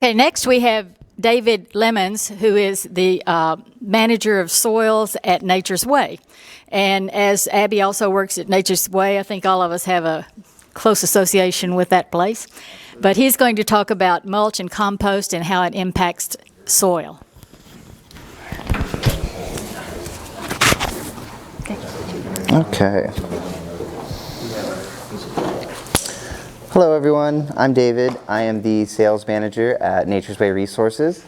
Okay, next we have David Lemons, who is the manager of soils at Nature's Way. And as Abby also works at Nature's Way, I think all of us have a close association with that place. But he's going to talk about mulch and compost and how it impacts soil. Okay. Hello everyone, I'm David. I am the sales manager at Nature's Way Resources.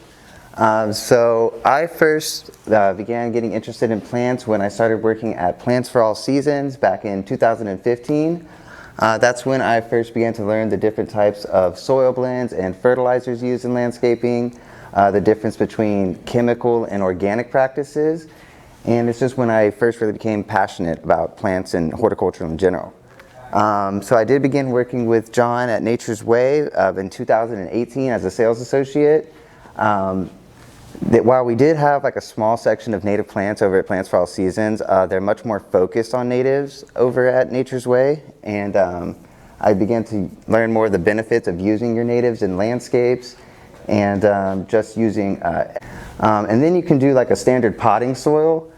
So I first began getting interested in plants when I started working at Plants for All Seasons back in 2015. That's when I first began to learn the different types of soil blends and fertilizers used in landscaping, the difference between chemical and organic practices, and it's just when I first really became passionate about plants and horticulture in general. So I did begin working with John at Nature's Way in 2018 as a sales associate. While we did have like a small section of native plants over at Plants for All Seasons, they're much more focused on natives over at Nature's Way, and I began to learn more of the benefits of using your natives in landscapes and just using, and then you can do like a standard potting soil.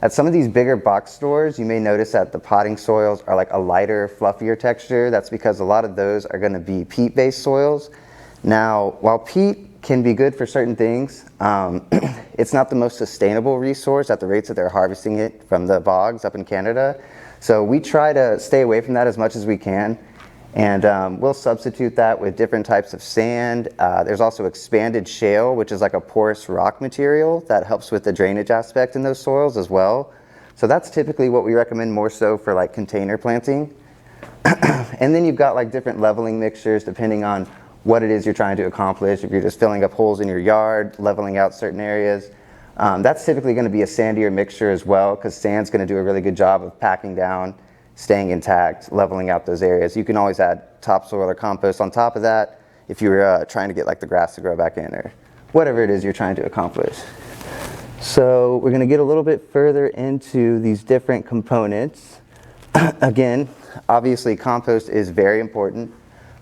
At some of these bigger box stores, you may notice that the potting soils are like a lighter, fluffier texture. That's because a lot of those are going to be peat-based soils. Now, while peat can be good for certain things, it's not the most sustainable resource at the rates that they're harvesting it from the bogs up in Canada. So we try to stay away from that as much as we can. And we'll substitute that with different types of sand. There's also expanded shale, which is like a porous rock material that helps with the drainage aspect in those soils as well. So that's typically what we recommend more so for like container planting. And then you've got like different leveling mixtures depending on what it is you're trying to accomplish. If you're just filling up holes in your yard, leveling out certain areas, that's typically going to be a sandier mixture as well, because sand's going to do a really good job of packing down, staying intact, leveling out those areas. You can always add topsoil or compost on top of that if you were trying to get like the grass to grow back in or whatever it is you're trying to accomplish. So we're going to get a little bit further into these different components. Again, obviously compost is very important.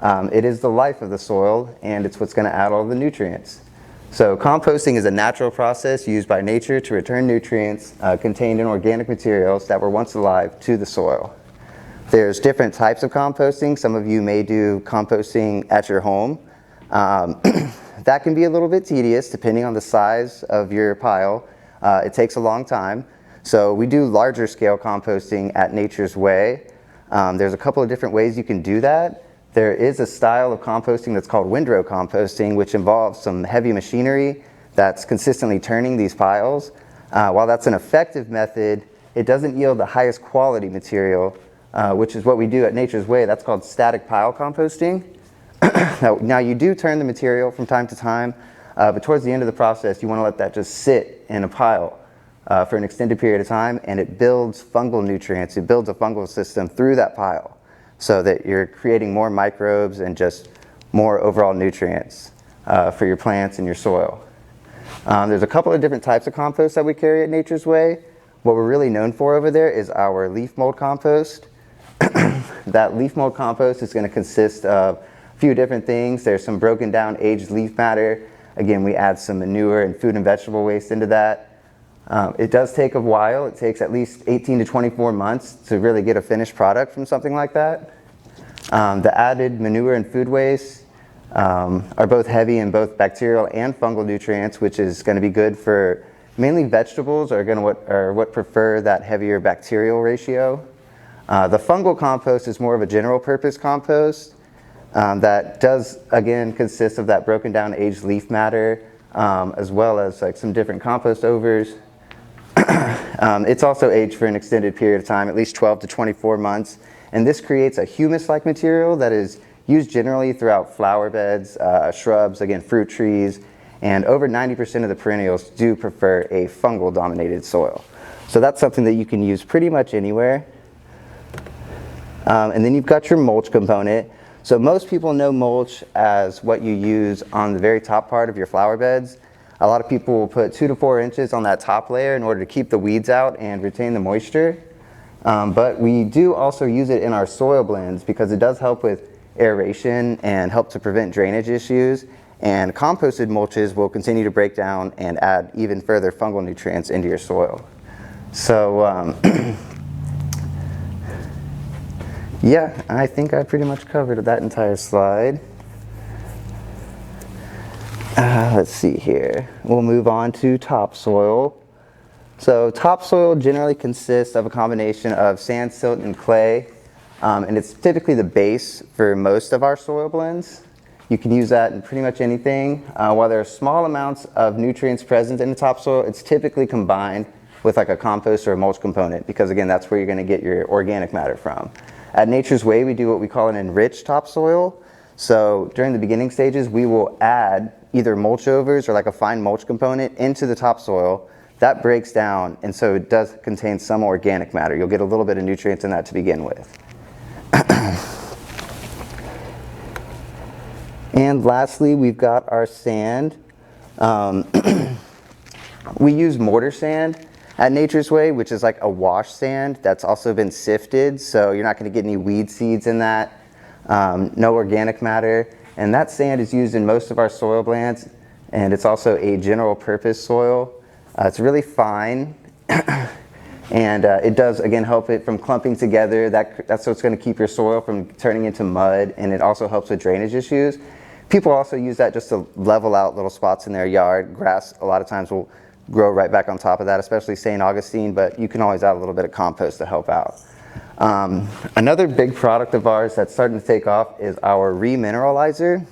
It is the life of the soil, and it's what's going to add all the nutrients. So composting is a natural process used by nature to return nutrients contained in organic materials that were once alive to the soil. There's different types of composting. Some of you may do composting at your home. That can be a little bit tedious depending on the size of your pile. It takes a long time. So we do larger scale composting at Nature's Way. There's a couple of different ways you can do that. There is a style of composting that's called windrow composting, which involves some heavy machinery that's consistently turning these piles. While that's an effective method, it doesn't yield the highest quality material, which is what we do at Nature's Way. That's called static pile composting. Now you do turn the material from time to time, but towards the end of the process, you want to let that just sit in a pile for an extended period of time, and it builds fungal nutrients. It builds a fungal system through that pile, so that you're creating more microbes and just more overall nutrients for your plants and your soil. There's a couple of different types of compost that we carry at Nature's Way. What we're really known for over there is our leaf mold compost. That leaf mold compost is going to consist of a few different things. There's some broken down aged leaf matter. Again, we add some manure and food and vegetable waste into that. It does take a while. It takes at least 18 to 24 months to really get a finished product from something like that. The added manure and food waste are both heavy in both bacterial and fungal nutrients, which is going to be good for mainly vegetables are what prefer that heavier bacterial ratio. The fungal compost is more of a general purpose compost that does again consist of that broken down aged leaf matter as well as like some different compost overs. It's also aged for an extended period of time, at least 12 to 24 months. And this creates a humus-like material that is used generally throughout flower beds, shrubs, again, fruit trees, and over 90% of the perennials do prefer a fungal-dominated soil. So that's something that you can use pretty much anywhere. And then you've got your mulch component. So most people know mulch as what you use on the very top part of your flower beds. A lot of people will put 2 to 4 inches on that top layer in order to keep the weeds out and retain the moisture. But we do also use it in our soil blends because it does help with aeration and help to prevent drainage issues. And composted mulches will continue to break down and add even further fungal nutrients into your soil. So yeah, I think I pretty much covered that entire slide. Let's see here. We'll move on to topsoil. So topsoil generally consists of a combination of sand, silt, and clay, and it's typically the base for most of our soil blends. You can use that in pretty much anything. While there are small amounts of nutrients present in the topsoil, it's typically combined with like a compost or a mulch component, because again, that's where you're going to get your organic matter from. At Nature's Way, we do what we call an enriched topsoil. So during the beginning stages, we will add either mulch overs or like a fine mulch component into the topsoil. That breaks down, and so it does contain some organic matter. You'll get a little bit of nutrients in that to begin with. And lastly, we've got our sand. We use mortar sand at Nature's Way, which is like a wash sand that's also been sifted, so you're not going to get any weed seeds in that, no organic matter. And that sand is used in most of our soil blends, and it's also a general purpose soil. It's really fine, and it does, again, help it from clumping together. That's what's going to keep your soil from turning into mud, and it also helps with drainage issues. People also use that just to level out little spots in their yard. Grass, a lot of times, will grow right back on top of that, especially St. Augustine, but you can always add a little bit of compost to help out. Another big product of ours that's starting to take off is our remineralizer.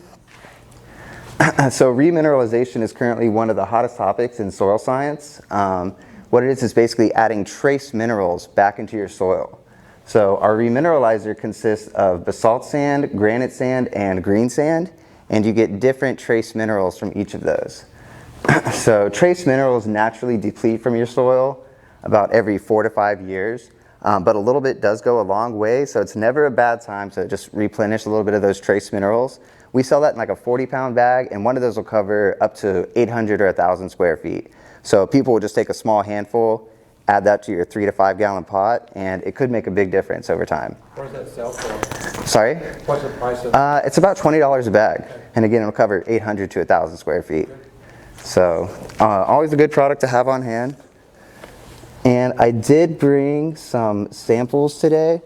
So remineralization is currently one of the hottest topics in soil science. What it is basically adding trace minerals back into your soil. So our remineralizer consists of basalt sand, granite sand, and green sand, and you get different trace minerals from each of those. So trace minerals naturally deplete from your soil about every 4 to 5 years, but a little bit does go a long way, so it's never a bad time to just replenish a little bit of those trace minerals. We sell that in like a 40-pound bag, and one of those will cover up to 800 or 1,000 square feet. So people will just take a small handful, add that to your 3 to 5 gallon pot, and it could make a big difference over time. What does that sell for? Sorry? What's the price of It's about $20 a bag, and again, it'll cover 800 to 1,000 square feet. So always a good product to have on hand. And I did bring some samples today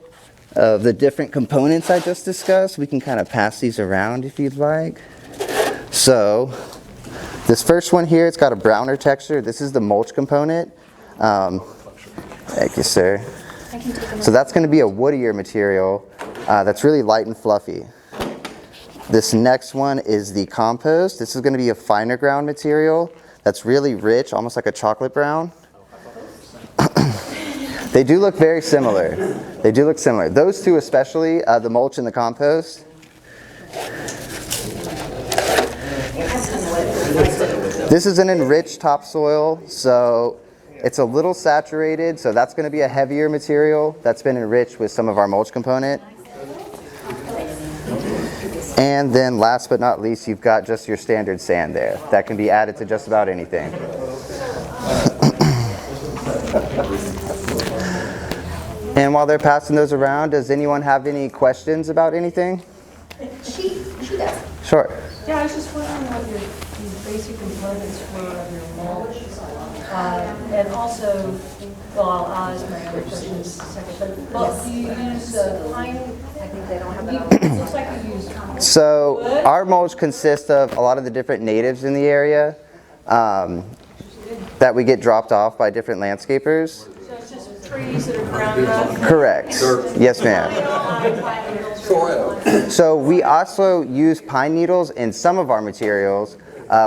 of the different components I just discussed. We can kind of pass these around if you'd like. So this first one here, it's got a browner texture. This is the mulch component. Thank you, sir. So that's going to be a woodier material that's really light and fluffy. This next one is the compost. This is going to be a finer ground material that's really rich, almost like a chocolate brown. They do look very similar. They do look similar. Those two especially, the mulch and the compost. This is an enriched topsoil, so it's a little saturated, so that's going to be a heavier material that's been enriched with some of our mulch component. And then last but not least, you've got just your standard sand there. That can be added to just about anything. And while they're passing those around, does anyone have any questions about anything? She does. Sure. Yeah, I was just wondering what your basic components were of your mulch. And also, well, I'll ask my other questions second, but do you use pine? I think they don't have that on. It looks like you use So our mulch consists of a lot of the different natives in the area that we get dropped off by different landscapers. So it's just trees that are ground up? Correct. Yes, ma'am. So we also use pine needles in some of our materials.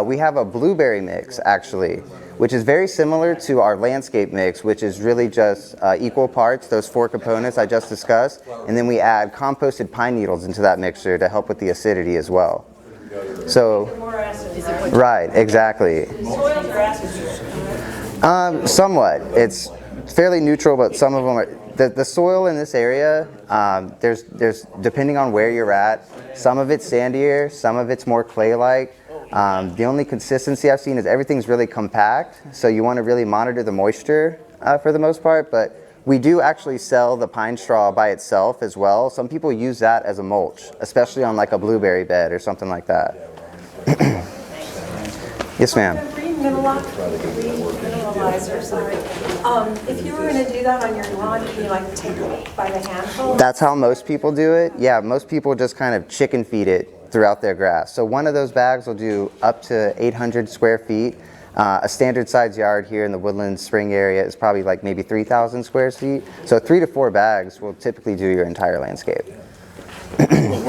We have a blueberry mix, actually, which is very similar to our landscape mix, which is really just equal parts, those 4 components I just discussed, and then we add composted pine needles into that mixture to help with the acidity as well. So, More acid, right, exactly. soils are acid. Somewhat. It's fairly neutral, but some of them are. The soil in this area, there's depending on where you're at, some of it's sandier, some of it's more clay-like. The only consistency I've seen is everything's really compact, so you want to really monitor the moisture for the most part, but We do actually sell the pine straw by itself as well. Some people use that as a mulch, especially on like a blueberry bed or something like that. Yes, ma'am. Mineralizer, sorry. If you were going to do that on your lawn, can you like take it by the handful? That's how most people do it. Yeah, most people just kind of chicken feed it throughout their grass. So one of those bags will do up to 800 square feet. A standard size yard here in the Woodland Spring area is probably like maybe 3,000 square feet. So 3 to 4 bags will typically do your entire landscape. Will it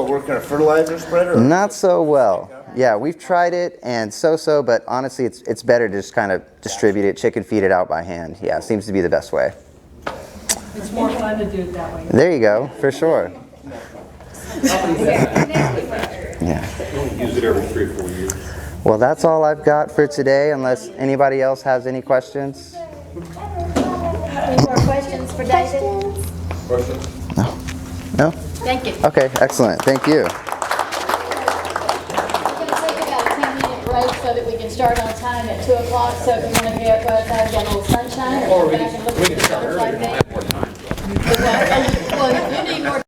work in a fertilizer spreader? Not so well. Yeah, we've tried it and so, but honestly it's better to just kind of distribute it, chicken feed it out by hand. Yeah, it seems to be the best way. It's more fun to do it that way. There you go, for sure. Yeah. Use it every 3 or 4 years. Well, that's all I've got for today, unless anybody else has any questions. Any more questions for David? Questions? No? Thank you. Okay, excellent. Thank you. We're going to take about a 10-minute break so that we can start on time at 2 o'clock. So if you want to go outside and get a little sunshine or come back and look at the butterfly thing. Well, if you need more